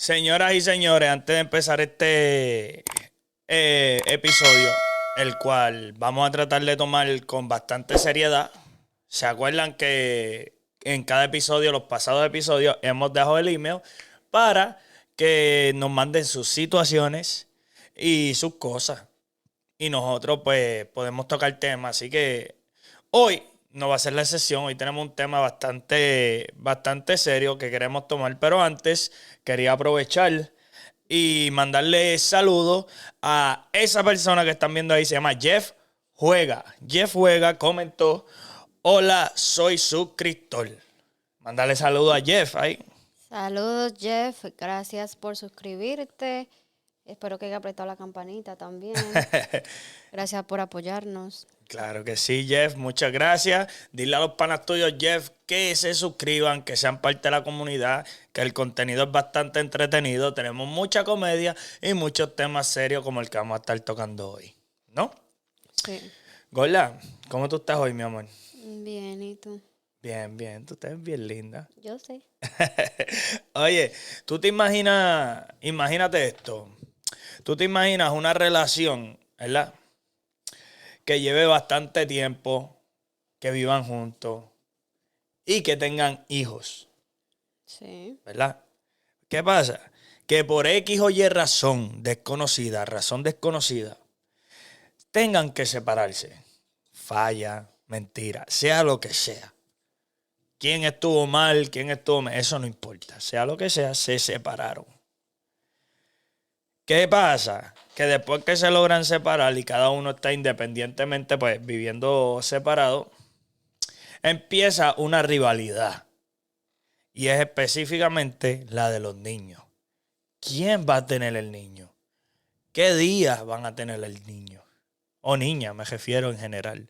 Señoras y señores, antes de empezar este episodio, el cual vamos a tratar de tomar con bastante seriedad, ¿se acuerdan que en cada episodio, los pasados episodios, hemos dejado el email para que nos manden sus situaciones y sus cosas? Y nosotros pues podemos tocar temas. Así que hoy no va a ser la excepción. Hoy tenemos un tema bastante serio que queremos tomar. Pero antes quería aprovechar y mandarle saludos a esa persona que están viendo ahí. Se llama Jeff Juega. Jeff Juega comentó: hola, soy suscriptor. Mandarle saludos a Jeff ahí. Saludos, Jeff. Gracias por suscribirte. Espero que haya apretado la campanita también. Gracias por apoyarnos. Claro que sí, Jeff. Muchas gracias. Dile a los panas tuyos, Jeff, que se suscriban, que sean parte de la comunidad, que el contenido es bastante entretenido. Tenemos mucha comedia y muchos temas serios como el que vamos a estar tocando hoy, ¿no? Sí. Gorda, ¿cómo tú estás hoy, mi amor? Bien, ¿y tú? Bien, bien. Tú estás bien linda. Yo sé. Oye, tú te imaginas, imagínate esto. Tú te imaginas una relación, ¿verdad? Que lleve bastante tiempo, que vivan juntos y que tengan hijos, Sí. ¿verdad? ¿Qué pasa? Que por X o Y razón desconocida, tengan que separarse. Falla, mentira, sea lo que sea. ¿Quién estuvo mal? ¿Quién estuvo mal? Eso no importa. Sea lo que sea, se separaron. ¿Qué pasa? Que después que se logran separar y cada uno está independientemente, pues viviendo separado, empieza una rivalidad. Y es específicamente la de los niños. ¿Quién va a tener el niño? ¿Qué días van a tener el niño? O niña, me refiero en general.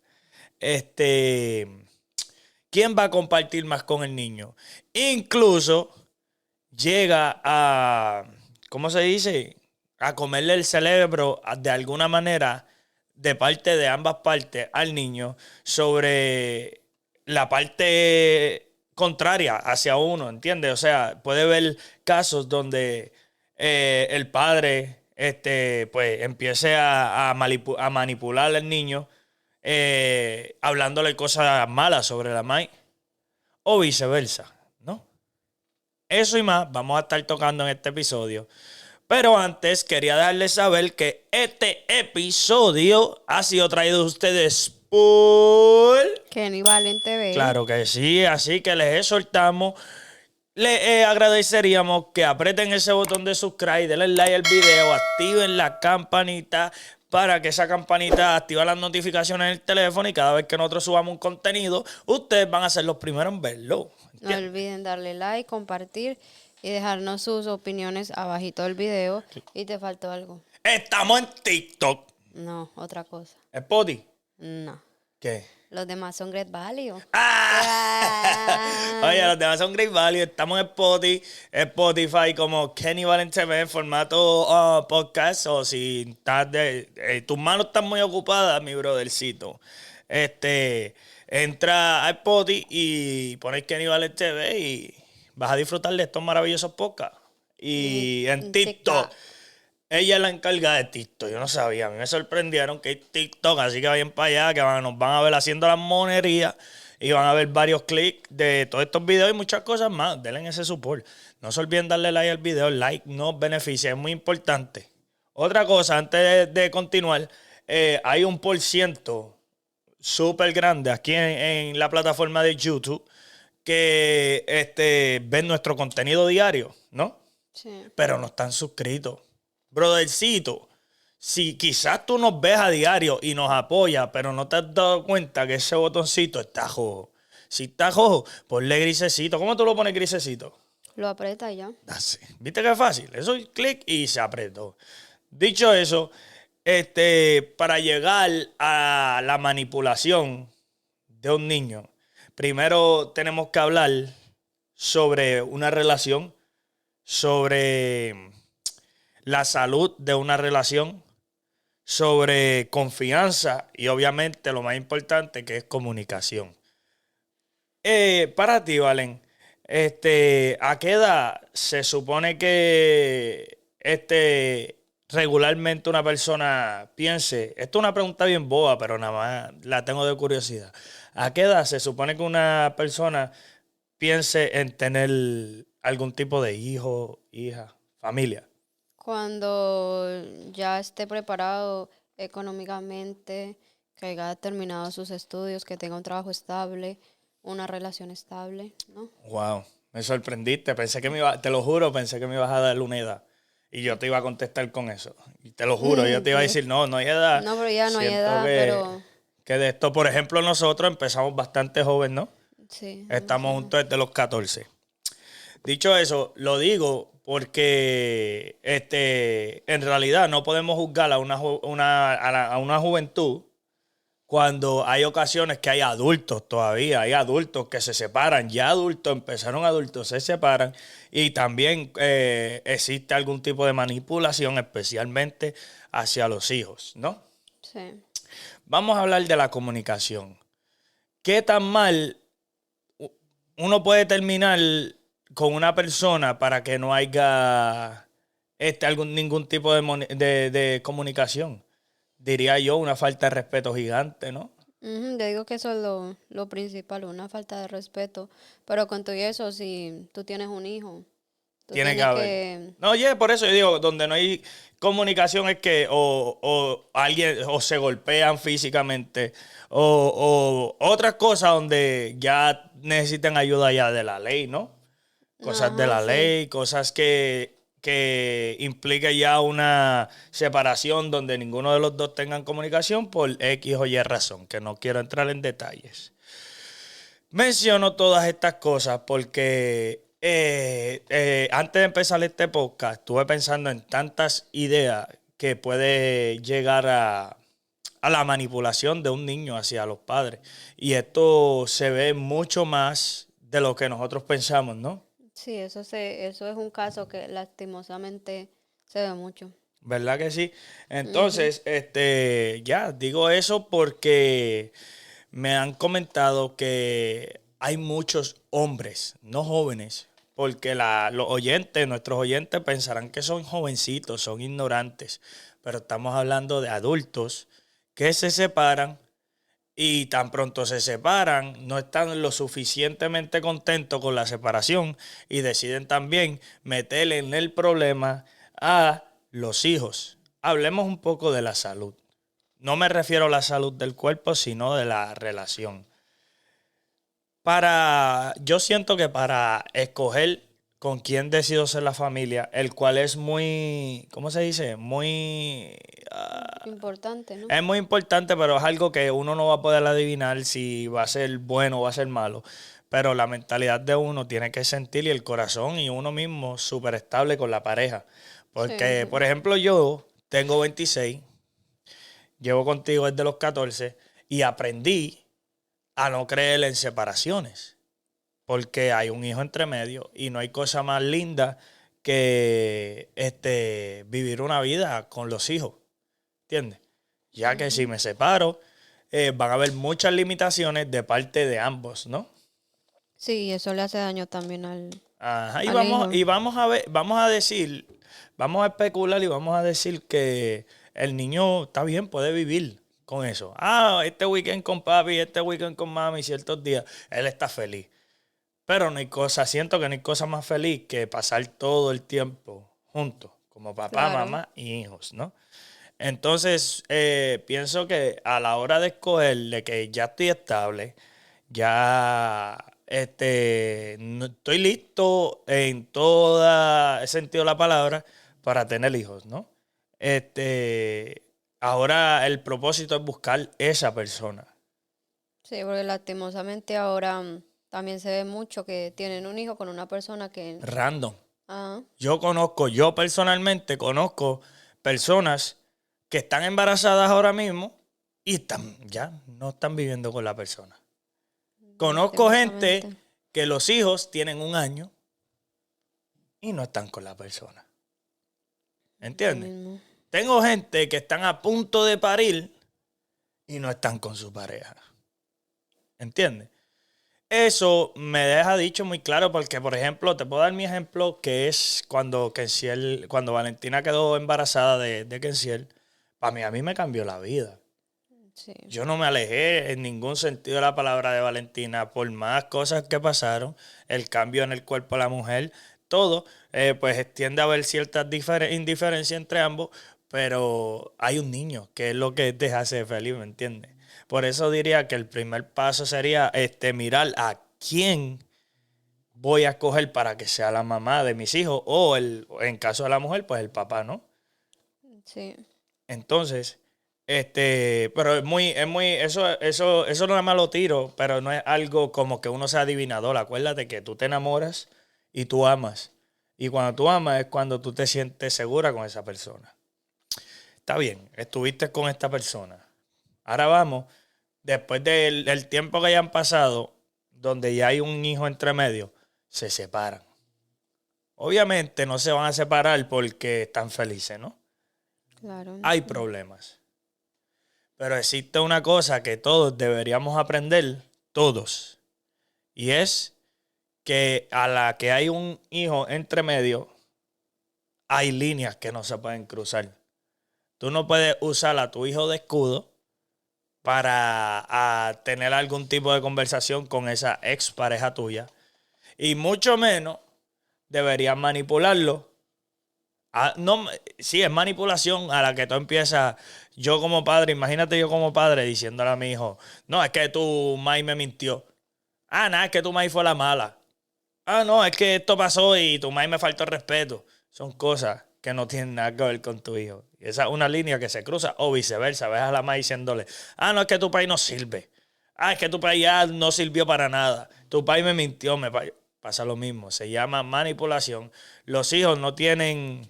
¿Quién va a compartir más con el niño? Incluso llega a, ¿cómo se dice? A comerle el cerebro de alguna manera de parte de ambas partes al niño sobre la parte contraria hacia uno, ¿entiendes? O sea, puede haber casos donde el padre pues empiece a manipular al niño hablándole cosas malas sobre la madre o viceversa, ¿no? Eso y más vamos a estar tocando en este episodio. Pero antes quería dejarles saber que este episodio ha sido traído a ustedes por... Kenny Valen TV. Claro que sí, así que les exhortamos, les agradeceríamos que aprieten ese botón de subscribe, denle like al video, activen la campanita para que esa campanita active las notificaciones en el teléfono y cada vez que nosotros subamos un contenido, ustedes van a ser los primeros en verlo. No olviden darle like, compartir y dejarnos sus opiniones abajito del video. ¿Y te faltó algo? Estamos en TikTok. No, otra cosa. ¿Spotify? No. ¿Qué? Los demás son Great Value. Oye, los demás son Great Value. Estamos en Spotify como Kenny Valen TV en formato podcast. O si estás tus manos están muy ocupadas, mi brothercito. Entra a Spotify y pones Kenny Valen TV y vas a disfrutar de estos maravillosos podcasts. Y en TikTok. Ella es la encargada de TikTok. Yo no sabía. A mí me sorprendieron que hay TikTok. Así que vayan para allá, que nos van a ver haciendo las monerías. Y van a ver varios clics de todos estos videos y muchas cosas más. Denle ese support. No se olviden darle like al video. El like nos beneficia. Es muy importante. Otra cosa, antes de continuar. Hay un por ciento súper grande aquí en la plataforma de YouTube que ven nuestro contenido diario, ¿no? Sí. Pero no están suscritos. Brothercito, si quizás tú nos ves a diario y nos apoyas, pero no te has dado cuenta que ese botoncito está rojo. Si está rojo, ponle grisecito. ¿Cómo tú lo pones grisecito? Lo aprieta y ya. Así. ¿Viste qué fácil? Eso es clic y se apretó. Dicho eso, para llegar a la manipulación de un niño, primero tenemos que hablar sobre una relación, sobre la salud de una relación, sobre confianza y obviamente lo más importante que es comunicación. Para ti, Valen, ¿A qué edad se supone que regularmente una persona piense? Esto es una pregunta bien boba, pero nada más la tengo de curiosidad. ¿A qué edad se supone que una persona piense en tener algún tipo de hijo, hija, familia? Cuando ya esté preparado económicamente, que haya terminado sus estudios, que tenga un trabajo estable, una relación estable, ¿no? Wow, me sorprendiste. Pensé que te lo juro, pensé que me ibas a dar una edad. Y yo te iba a contestar con eso. Y te lo juro, yo te iba a ¿Qué? decir, no, no hay edad. No, pero ya no hay Siento edad, pero que de esto, por ejemplo, nosotros empezamos bastante joven, ¿no? sí, Estamos demasiado. juntos desde los 14. Dicho eso, lo digo porque en realidad no podemos juzgar a a una juventud cuando hay ocasiones que hay adultos todavía, hay adultos que se separan, ya adultos, empezaron adultos, se separan y también existe algún tipo de manipulación, especialmente hacia los hijos, ¿no? Sí. Vamos a hablar de la comunicación. ¿Qué tan mal uno puede terminar con una persona para que no haya ningún tipo de comunicación? Diría yo, una falta de respeto gigante, ¿no? Ujú, yo digo que eso es lo principal, una falta de respeto. Pero con todo eso, si tú tienes un hijo, tú Tiene que tienes haber. que... No, oye, por eso yo digo, donde no hay comunicación es que o alguien o se golpean físicamente o otras cosas donde ya necesitan ayuda ya de la ley, ¿no? Cosas de Ajá, la sí. ley, cosas que implique ya una separación donde ninguno de los dos tengan comunicación por X o Y razón, que no quiero entrar en detalles. Menciono todas estas cosas porque antes de empezar este podcast estuve pensando en tantas ideas que puede llegar a la manipulación de un niño hacia los padres. Y esto se ve mucho más de lo que nosotros pensamos, ¿no? Sí, eso es un caso que lastimosamente se ve mucho. ¿Verdad que sí? Ujú. Entonces, ya, digo eso porque me han comentado que hay muchos hombres, no jóvenes, porque los oyentes, nuestros oyentes pensarán que son jovencitos, son ignorantes, pero estamos hablando de adultos que se separan y tan pronto se separan, no están lo suficientemente contentos con la separación y deciden también meterle en el problema a los hijos. Hablemos un poco de la salud. No me refiero a la salud del cuerpo, sino de la relación. Yo siento que para escoger con quién decido ser la familia, el cual es muy, ¿cómo se dice? Importante, ¿no? Es muy importante, pero es algo que uno no va a poder adivinar si va a ser bueno o va a ser malo. Pero la mentalidad de uno tiene que sentir y el corazón y uno mismo súper estable con la pareja. Sí, Porque, por sí. ejemplo, yo tengo 26, llevo contigo desde los 14 y aprendí a no creer en separaciones. Porque hay un hijo entre medio y no hay cosa más linda que vivir una vida con los hijos. ¿Entiendes? Ya que si Ujú. me separo, van a haber muchas limitaciones de parte de ambos, ¿no? Sí, eso le hace daño también Ajá, al hijo. y vamos a ver, vamos a decir, vamos a especular y vamos a decir que el niño está bien, puede vivir con eso. Ah, este weekend con papi, este weekend con mami, ciertos días, él está feliz. Pero no hay cosa, siento que no hay cosa más feliz que pasar todo el tiempo juntos, como papá, Claro. mamá y hijos, ¿no? Entonces, pienso que a la hora de escoger, de que ya estoy estable, ya no estoy listo en todo el sentido de la palabra para tener hijos, ¿no? Ahora el propósito es buscar esa persona. Sí, porque lastimosamente ahora también se ve mucho que tienen un hijo con una persona que... Random. Ah, Yo personalmente conozco personas que están embarazadas ahora mismo y ya no están viviendo con la persona. Conozco gente lastimosamente. que los hijos tienen un año y no están con la persona. Lo ¿Entiendes? mismo. Tengo gente que están a punto de parir y no están con su pareja. ¿Entiendes? Eso me deja dicho muy claro porque, por ejemplo, te puedo dar mi ejemplo que es cuando Kensiel, cuando Valentina quedó embarazada de Kensiel, para mí, a mí me cambió la vida. Sí, Yo no me alejé en ningún sentido de la palabra de Valentina, por más cosas que pasaron, el cambio en el cuerpo de la mujer, todo, pues tiende a haber ciertas indiferencias entre ambos, pero hay un niño, que es lo que te hace feliz, ¿me entiendes? Por eso diría que el primer paso sería mirar a quién voy a escoger para que sea la mamá de mis hijos, o en caso de la mujer, pues el papá, ¿no? sí, Entonces, pero eso no es malo tiro, pero no es algo como que uno sea adivinador. Acuérdate que tú te enamoras y tú amas. Y cuando tú amas es cuando tú te sientes segura con esa persona. Está bien, estuviste con esta persona. Ahora vamos, después del tiempo que hayan pasado, donde ya hay un hijo entre medio, se separan. Obviamente no se van a separar porque están felices, ¿no? claro. Hay problemas. Pero existe una cosa que todos deberíamos aprender, todos, y es que a la que hay un hijo entre medio, hay líneas que no se pueden cruzar. Tú no puedes usar a tu hijo de escudo para tener algún tipo de conversación con esa ex pareja tuya, y mucho menos deberías manipularlo. No, sí, es manipulación a la que tú empiezas. Yo como padre, imagínate yo como padre diciéndole a mi hijo, no, es que tu mai me mintió. Ah, nada, es que tu mai fue la mala. Ah, no, es que esto pasó y tu mai me faltó el respeto. Son cosas que no tienen nada que ver con tu hijo. Y esa es una línea que se cruza o viceversa. Ves a la mai diciéndole, ah, no, es que tu pai no sirve. Ah, es que tu pai ya no sirvió para nada. Tu pai me mintió, pasa lo mismo. Se llama manipulación. Los hijos no tienen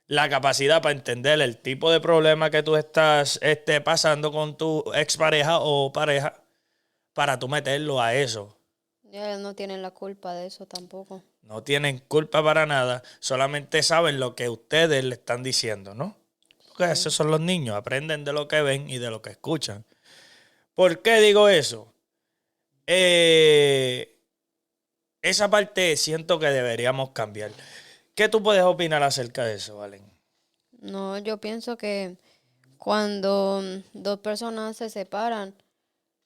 la capacidad para entender el tipo de problema que tú estás pasando con tu expareja o pareja para tú meterlo a eso. Y ellos no tienen la culpa de eso tampoco. No tienen culpa para nada, solamente saben lo que ustedes le están diciendo, ¿no? Porque Sí. esos son los niños, aprenden de lo que ven y de lo que escuchan. ¿Por qué digo eso? Eh, Esa parte siento que deberíamos cambiar. ¿Qué tú puedes opinar acerca de eso, Valen? No, yo pienso que cuando dos personas se separan,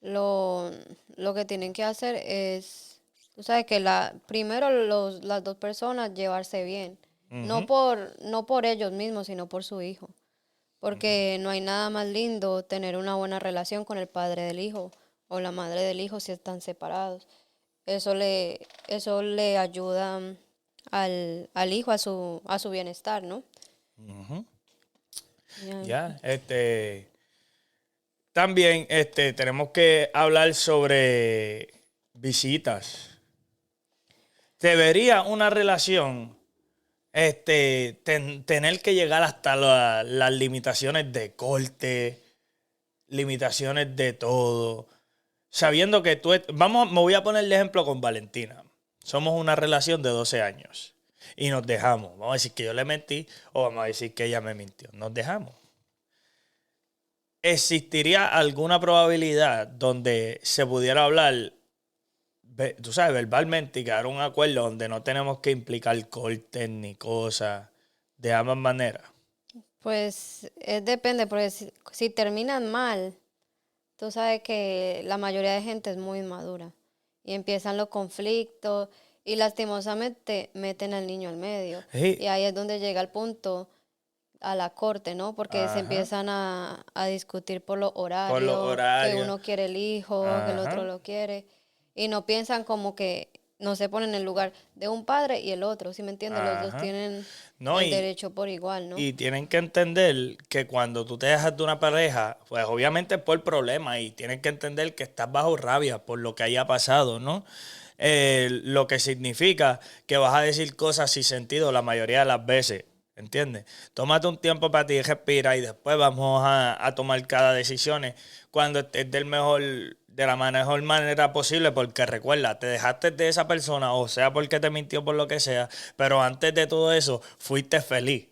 lo, lo que tienen que hacer es, tú sabes que primero las dos personas llevarse bien, Ujú, no por ellos mismos, sino por su hijo, porque no hay nada más lindo tener una buena relación con el padre del hijo o la madre del hijo si están separados. Eso le ayuda al hijo a su bienestar, ¿no? ujú. Ya. Ya, también tenemos que hablar sobre visitas. Debería una relación tener que llegar hasta las limitaciones de corte, limitaciones de todo, sabiendo que me voy a poner el ejemplo con Valentina. Somos una relación de 12 años y nos dejamos. Vamos a decir que yo le mentí o vamos a decir que ella me mintió. Nos dejamos. ¿Existiría alguna probabilidad donde se pudiera hablar, tú sabes, verbalmente y quedar un acuerdo donde no tenemos que implicar cortes ni cosas de ambas maneras? Pues depende, porque si terminan mal, tú sabes que la mayoría de gente es muy inmadura y empiezan los conflictos y lastimosamente meten al niño al medio. Y Sí, ahí es donde llega el punto a la corte, ¿no? Porque se ajá, empiezan a discutir por los por los horarios, que horarios, uno quiere el hijo, que el otro ajá, lo quiere, y no piensan como que no se ponen en el lugar de un padre y el otro, ¿sí me entiendes? Los dos ajá. tienen No, el derecho por igual, ¿no? y tienen que entender que cuando tú te dejas de una pareja, pues obviamente es por problemas y tienen que entender que estás bajo rabia por lo que haya pasado, ¿no? Lo que significa que vas a decir cosas sin sentido la mayoría de las veces, ¿entiendes? Tómate un tiempo para ti, respira y después vamos a tomar cada decisión cuando estés de la mejor manera posible, porque recuerda, te dejaste de esa persona, o sea, porque te mintió por lo que sea, pero antes de todo eso, fuiste feliz.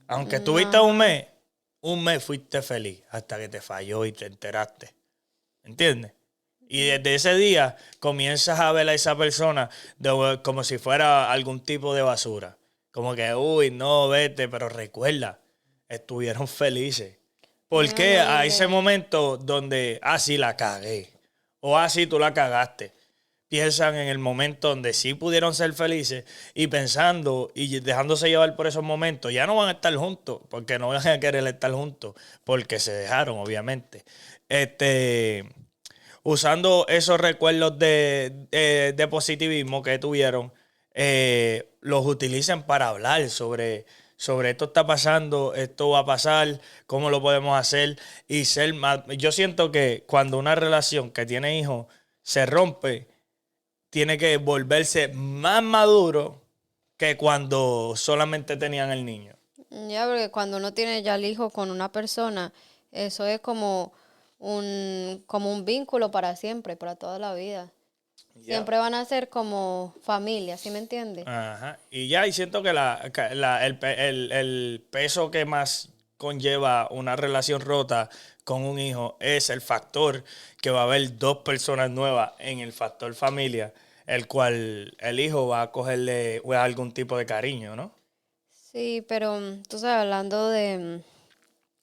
Aunque estuviste Ajá. un mes fuiste feliz hasta que te falló y te enteraste. ¿Entiendes? Y desde ese día comienzas a ver a esa persona como si fuera algún tipo de basura. Como que, uy, no, vete, pero recuerda, estuvieron felices. No, Porque no, y a ese momento donde, sí, la cagué. O sí, tú la cagaste. Piensan en el momento donde sí pudieron ser felices y pensando y dejándose llevar por esos momentos, ya no van a estar juntos, porque no van a querer estar juntos, porque se dejaron, obviamente. Usando esos recuerdos de positivismo que tuvieron, los utilicen para hablar sobre esto está pasando, esto va a pasar, cómo lo podemos hacer y ser más. Yo siento que cuando una relación que tiene hijos se rompe, tiene que volverse más maduro que cuando solamente tenían el niño. Ya, porque cuando uno tiene ya el hijo con una persona, eso es como un vínculo para siempre, para toda la vida. Ya. Siempre van a ser como familia, ¿sí me entiendes? Ajá. Y ya, y siento que el peso que más conlleva una relación rota con un hijo es el factor que va a haber dos personas nuevas en el factor familia, el cual el hijo va a cogerle algún tipo de cariño, ¿no? Sí, pero tú sabes, hablando de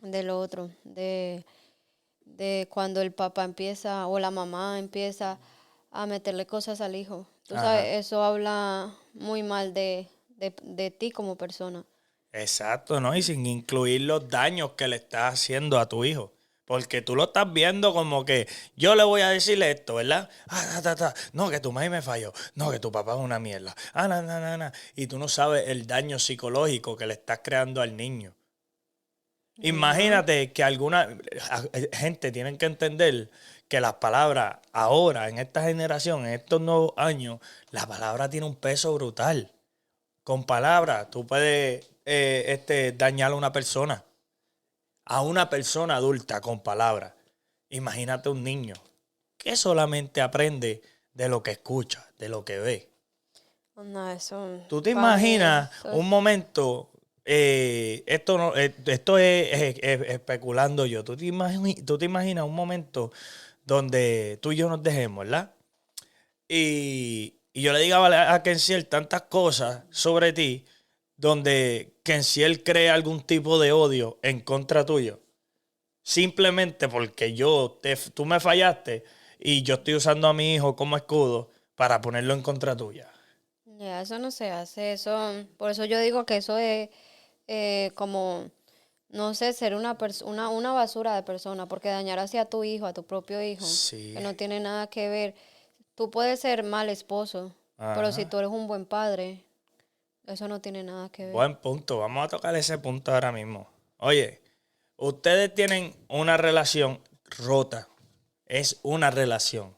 lo otro, de cuando el papá empieza o la mamá empieza a meterle cosas al hijo. Tú Ajá. sabes, eso habla muy mal de ti como persona. Exacto, ¿no? Y sin incluir los daños que le estás haciendo a tu hijo. Porque tú lo estás viendo como que yo le voy a decirle esto, ¿verdad? No, que tu madre me falló. No, que tu papá es una mierda. No. Y tú no sabes el daño psicológico que le estás creando al niño. Ajá. Imagínate que alguna gente tiene que entender que las palabras ahora, en esta generación, en estos nuevos años, la palabra tiene un peso brutal. Con palabras, tú puedes dañar a una persona adulta con palabras. Imagínate un niño que solamente aprende de lo que escucha, de lo que ve. No, eso, ¿Tú te para mí, imaginas eso un es, momento? Esto no, esto es especulando yo. ¿Tú te imaginas un momento donde tú y yo nos dejemos, ¿verdad? Y yo le diga a Kensiel tantas cosas sobre ti, donde Kensiel cree algún tipo de odio en contra tuyo, simplemente porque tú me fallaste y yo estoy usando a mi hijo como escudo para ponerlo en contra tuya. ya, eso no se hace, por eso yo digo que eso es como, no sé, ser una basura de persona, porque dañar hacia tu hijo, a tu propio hijo, que Sí. no tiene nada que ver. Tú puedes ser mal esposo, pero si Ajá. tú eres un buen padre, eso no tiene nada que ver. Buen punto. Vamos a tocar ese punto ahora mismo. Oye, ustedes tienen una relación rota. Es una relación.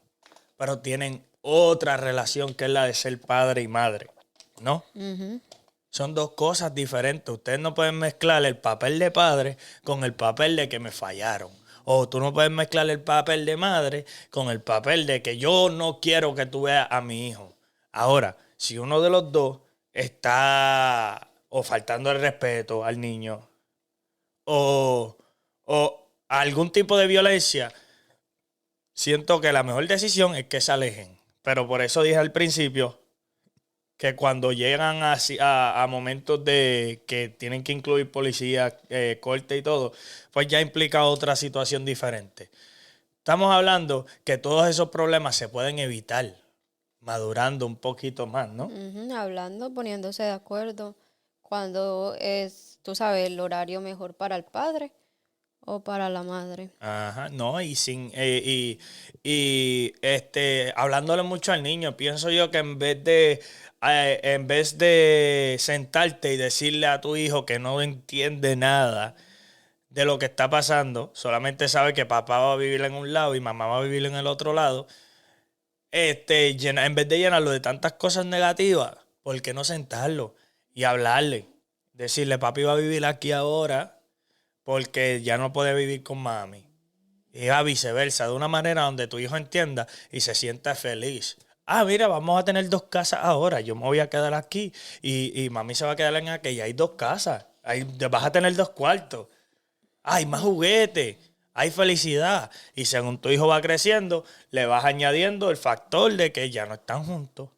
Pero tienen otra relación que es la de ser padre y madre. ¿No? Ujú. Son dos cosas diferentes. Ustedes no pueden mezclar el papel de padre con el papel de que me fallaron. O tú no puedes mezclar el papel de madre con el papel de que yo no quiero que tú veas a mi hijo. Ahora, si uno de los dos está o faltando el respeto al niño o, o algún tipo de violencia, siento que la mejor decisión es que se alejen. Pero por eso dije al principio que cuando llegan a momentos de que tienen que incluir policía, corte y todo, pues ya implica otra situación diferente. Estamos hablando que todos esos problemas se pueden evitar madurando un poquito más, ¿no? Ujú, hablando, poniéndose de acuerdo, cuando es, tú sabes, el horario mejor para el padre o para la madre. Ajá, no, hablándole mucho al niño, pienso yo que en vez de sentarte y decirle a tu hijo que no entiende nada de lo que está pasando, solamente sabe que papá va a vivir en un lado y mamá va a vivir en el otro lado, en vez de llenarlo de tantas cosas negativas, ¿por qué no sentarlo y hablarle? Decirle, papi va a vivir aquí ahora porque ya no puede vivir con mami. Y a viceversa, de una manera donde tu hijo entienda y se sienta feliz. Mira, vamos a tener dos casas ahora. Yo me voy a quedar aquí y mami se va a quedar en aquella. Hay dos casas. Vas a tener dos cuartos. Hay más juguetes. hay felicidad. Y según tu hijo va creciendo, le vas añadiendo el factor de que ya no están juntos.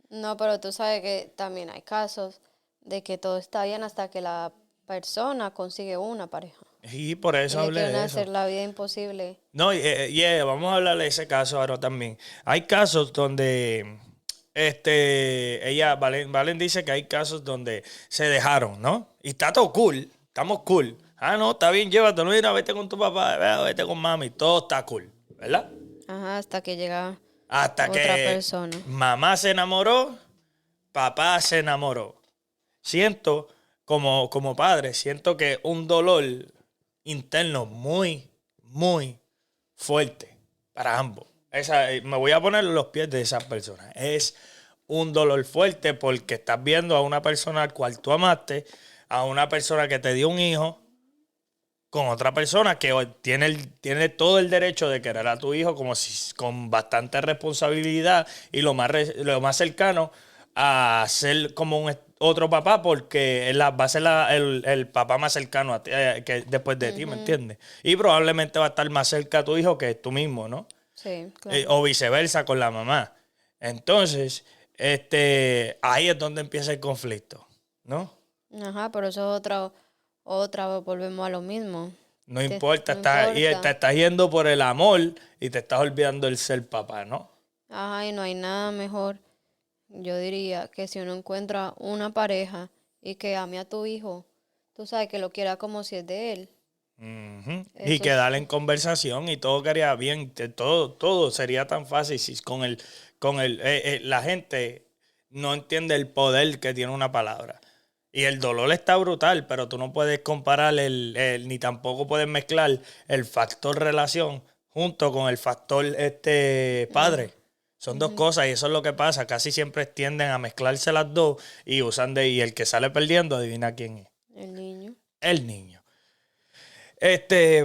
No, pero tú sabes que también hay casos de que todo está bien hasta que la persona consigue una pareja. Y por Y eso le hablé quieren de hacer eso. la vida imposible. No, vamos a hablar de ese caso ahora también. Hay casos donde, Valen dice que hay casos donde se dejaron, ¿no? Y está todo cool, estamos cool. Ah, no, está bien, llévatelo, mira, vete con tu papá, vete con mami, todo está cool, ¿verdad? Ajá, hasta que llega Hasta otra que persona. mamá se enamoró, papá se enamoró. Siento, como padre, siento que un dolor interno muy, muy fuerte para ambos. Me voy a poner en los pies de esas personas. Es un dolor fuerte porque estás viendo a una persona al cual tú amaste, a una persona que te dio un hijo, con otra persona que tiene todo el derecho de querer a tu hijo como si, con bastante responsabilidad y lo más cercano a ser como otro papá porque va a ser el papá más cercano a ti, que después de ti, ¿me Ujú. entiendes? Y probablemente va a estar más cerca a tu hijo que tú mismo, ¿no? Sí, claro. O viceversa con la mamá. Entonces, ahí es donde empieza el conflicto, ¿no? Ajá, pero eso es otra, volvemos a lo mismo. No importa, No importa. te estás yendo por el amor y te estás olvidando el ser papá, ¿no? Ajá, y no hay nada mejor, yo diría, que si uno encuentra una pareja y que ame a tu hijo, tú sabes que lo quiera como si es de él. Ujú. Y Eso que es, darle en conversación y todo quedaría bien, todo sería tan fácil si la gente no entiende el poder que tiene una palabra. Y el dolor está brutal, pero tú no puedes comparar ni tampoco puedes mezclar el factor relación junto con el factor ajá, padre. Son dos ujú, cosas y eso es lo que pasa. Casi siempre tienden a mezclarse las dos y el que sale perdiendo, adivina quién es. el niño. El niño.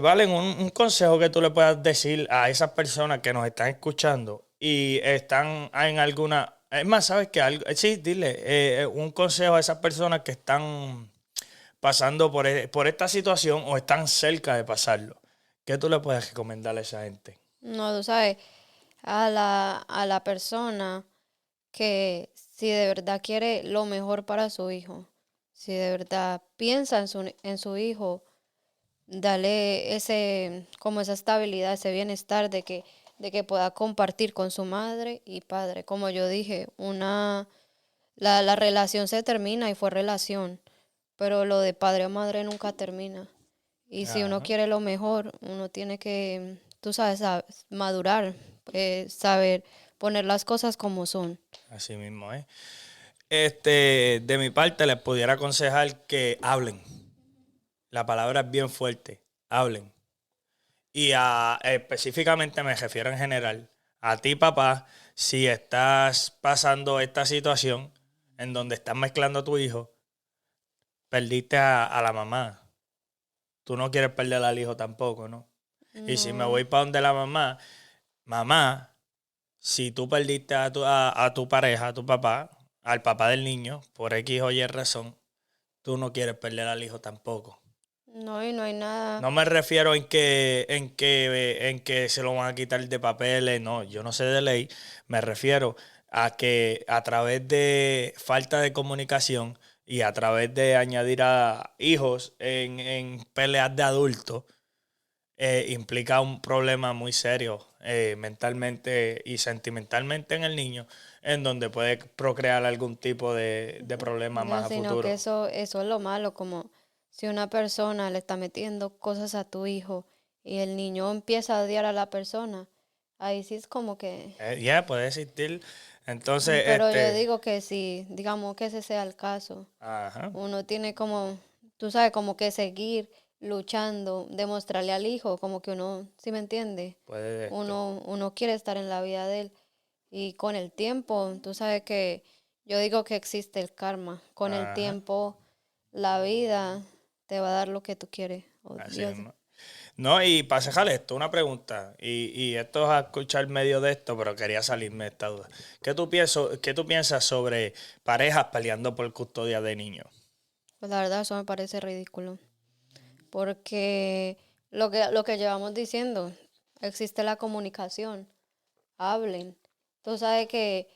Valen, un consejo que tú le puedas decir a esas personas que nos están escuchando y están en alguna. Es más, ¿sabes qué? Sí, dile, un consejo a esas personas que están pasando por esta situación o están cerca de pasarlo. ¿Qué tú le puedes recomendar a esa gente? No, tú sabes, a la persona que si de verdad quiere lo mejor para su hijo, si de verdad piensa en su hijo, dale como esa estabilidad, ese bienestar de que pueda compartir con su madre y padre. Como yo dije, la relación se termina y fue relación, pero lo de padre o madre nunca termina. Y si uno Ajá, quiere lo mejor, uno tiene que, tú sabes, madurar, saber poner las cosas como son. así mismo, ¿eh? De mi parte, les pudiera aconsejar que hablen. La palabra es bien fuerte. Hablen. Específicamente me refiero en general a ti, papá, si estás pasando esta situación en donde estás mezclando a tu hijo, perdiste a la mamá. Tú no quieres perder al hijo tampoco, ¿no? Y si me No, voy para donde la mamá, mamá, si tú perdiste a tu pareja, a tu papá, al papá del niño, por X o Y razón, tú no quieres perder al hijo tampoco. no, y no hay nada. No me refiero en que se lo van a quitar de papeles, no, yo no sé de ley. Me refiero a que a través de falta de comunicación y a través de añadir a hijos en peleas de adultos, implica un problema muy serio mentalmente y sentimentalmente en el niño, en donde puede procrear algún tipo de problema No, más a sino que futuro. eso es lo malo, como si una persona le está metiendo cosas a tu hijo y el niño empieza a odiar a la persona, ahí sí es como que. Ya, puede existir. Entonces, Pero yo digo que si, digamos que ese sea el caso, ajá. uno tiene como, tú sabes, como que seguir luchando, demostrarle al hijo, como que uno, ¿sí me entiende? Puede esto. Uno quiere estar en la vida de él. Y con el tiempo, tú sabes que yo digo que existe el karma. Con el Ajá. tiempo, la vida te va a dar lo que tú quieres. Oh, Así Dios. mismo. No, y para cejar esto, una pregunta. Y esto es a escuchar medio de esto, pero quería salirme de esta duda. Qué tú piensas sobre parejas peleando por custodia de niños? Pues la verdad, eso me parece ridículo. Porque lo que llevamos diciendo, existe la comunicación, hablen. Tú sabes que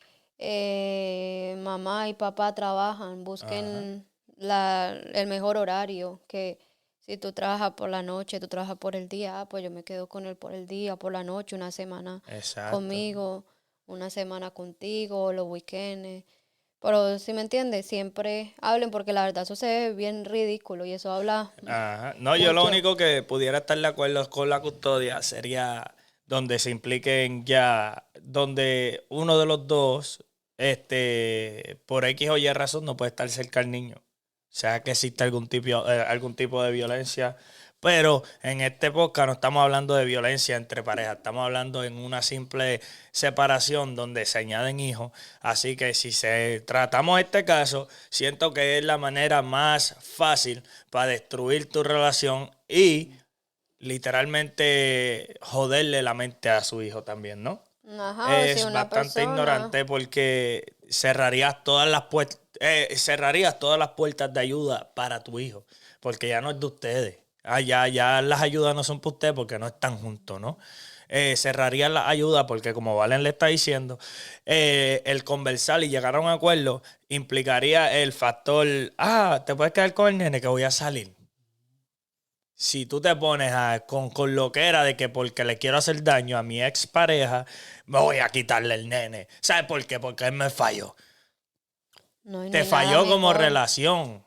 mamá y papá trabajan, Ajá, busquen el mejor horario, que si tú trabajas por la noche, tú trabajas por el día, pues yo me quedo con él por el día, por la noche, una semana exacto. conmigo, una semana contigo, los weekends. Pero si me entiendes, siempre hablen porque la verdad eso se ve bien ridículo y eso habla Ajá. No, yo lo mucho. único que pudiera estar de acuerdo con la custodia sería donde se impliquen ya, donde uno de los dos, por X o Y razón, no puede estar cerca al niño. O sea que existe algún tipo de violencia. Pero en este podcast no estamos hablando de violencia entre parejas, estamos hablando en una simple separación donde se añaden hijos. Así que si tratamos este caso, siento que es la manera más fácil para destruir tu relación y literalmente joderle la mente a su hijo también, ¿no? Ajá, o si Es una bastante persona, ignorante porque cerrarías todas las puertas de ayuda para tu hijo, porque ya no es de ustedes. Ya las ayudas no son para ustedes porque no están juntos, ¿no? Cerrarías las ayudas porque, como Valen le está diciendo, el conversar y llegar a un acuerdo implicaría el factor, te puedes quedar con el nene que voy a salir. Si tú te pones con lo que era de que porque le quiero hacer daño a mi expareja, me voy a quitarle el nene. ¿Sabes por qué? Porque él me falló. no Te hay nada falló como mejor. relación.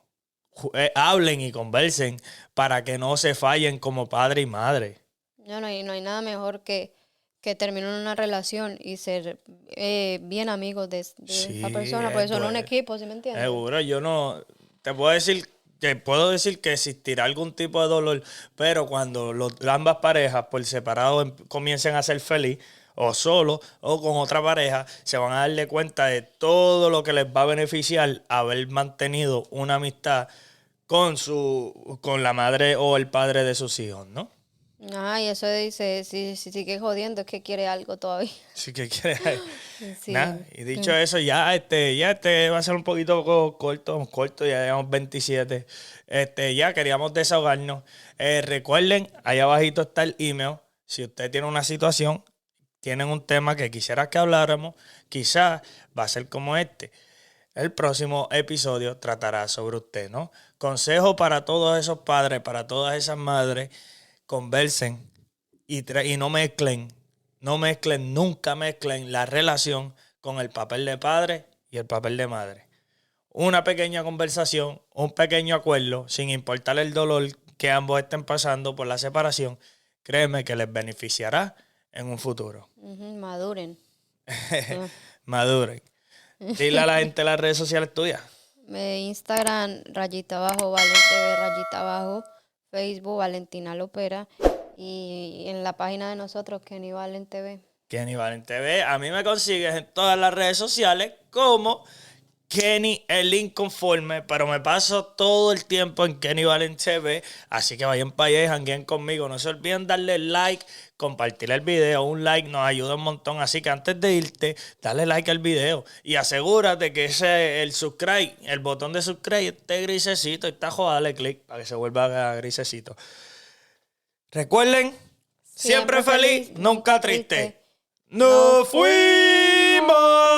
Hablen y conversen para que no se fallen como padre y madre. No hay nada mejor que terminar una relación y ser bien amigos de esa Sí, persona, porque son un duele. equipo, ¿sí me entiendes? Seguro, yo no. Te puedo decir que existirá algún tipo de dolor, pero cuando ambas parejas por separado comiencen a ser feliz, o solo, o con otra pareja, se van a darle cuenta de todo lo que les va a beneficiar haber mantenido una amistad con la madre o el padre de sus hijos, ¿no? Ajá, y eso dice, si sigue jodiendo es que quiere algo todavía. Así que quieres. Nada, Sí. y dicho eso, ya este va a ser un poquito corto, ya llevamos 27. Ya queríamos desahogarnos. Recuerden, ahí abajito está el email. Si usted tiene una situación, tienen un tema que quisiera que habláramos, quizás va a ser como este. El próximo episodio tratará sobre usted, ¿no? Consejo para todos esos padres, para todas esas madres, conversen y no mezclen, nunca mezclen la relación con el papel de padre y el papel de madre. Una pequeña conversación, un pequeño acuerdo, sin importar el dolor que ambos estén pasando por la separación, créeme que les beneficiará en un futuro. Ujú, maduren. Ah. Maduren. Dile a la gente las redes sociales tuyas. Instagram, rayita abajo, Valen TV, rayita abajo, Facebook, Valentina Lopera, y en la página de nosotros, Kenny Valen TV. Kenny Valen TV. A mí me consigues en todas las redes sociales como Kenny el Inconforme, pero me paso todo el tiempo en Kenny Valen TV, así que vayan para allá y jangueen conmigo. No se olviden darle like, compartir el video, un like nos ayuda un montón, así que antes de irte, dale like al video y asegúrate que el subscribe, el botón de subscribe esté grisecito y está dale click para que se vuelva grisecito. Recuerden, siempre Siempre feliz, feliz, nunca nunca triste. triste. Nos ¡Nos fuimos. fuimos!